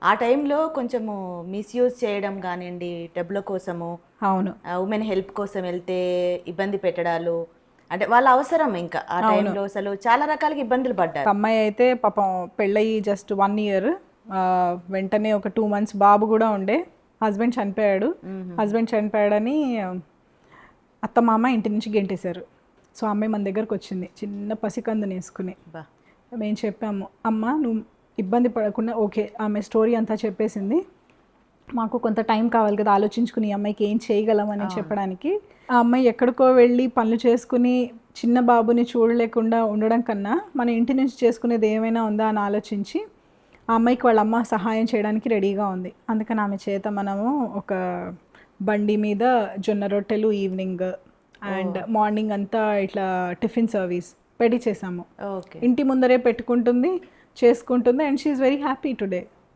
ఆ టైంలో కొంచెము మిస్యూజ్ చేయడం కానివ్వండి, డబ్బుల కోసము, అవును. ఉమెన్ హెల్ప్ కోసం వెళ్తే ఇబ్బంది పెట్టడాలు, అంటే వాళ్ళ అవసరం ఇంకా ఆ అవును. టైంలో అసలు చాలా రకాలుగా ఇబ్బందులు ఒక పడ్డారు. అమ్మాయి అయితే పాపం పెళ్ళయి జస్ట్ 1 ఇయర్, వెంటనే ఒక 2 months బాబు కూడా ఉండే. హస్బెండ్ చనిపోయాడు. హస్బెండ్ చనిపోయాడని అత్తమామ ఇంటి నుంచి గెంటేశారు. సో ఆ అమ్మాయి మన దగ్గరకు వచ్చింది చిన్న పసికందుని వేసుకుని. బా మేము చెప్పాము, అమ్మ నువ్వు ఇబ్బంది పడకుండా, ఓకే ఆమె స్టోరీ అంతా చెప్పేసింది, మాకు కొంత టైం కావాలి కదా ఆలోచించుకుని ఈ అమ్మాయికి ఏం చేయగలం అని అవును. చెప్పడానికి. ఆ అమ్మాయి ఎక్కడికో వెళ్ళి పనులు చేసుకుని చిన్న బాబుని చూడలేకుండా ఉండడం కన్నా మన ఇంటి నుంచి చేసుకునేది ఏమైనా ఉందా అని ఆలోచించి ఆ అమ్మాయికి వాళ్ళ అమ్మ సహాయం చేయడానికి రెడీగా ఉంది. అందుకని ఆమె చేత మనము ఒక బండి మీద జొన్న రొట్టెలు ఈవినింగ్ అండ్ మార్నింగ్ అంతా ఇట్లా టిఫిన్ సర్వీస్ పెట్టి చేసాము. ఓకే. ఇంటి ముందరే పెట్టుకుంటుంది, చేసుకుంటుంది, and she's very happy today.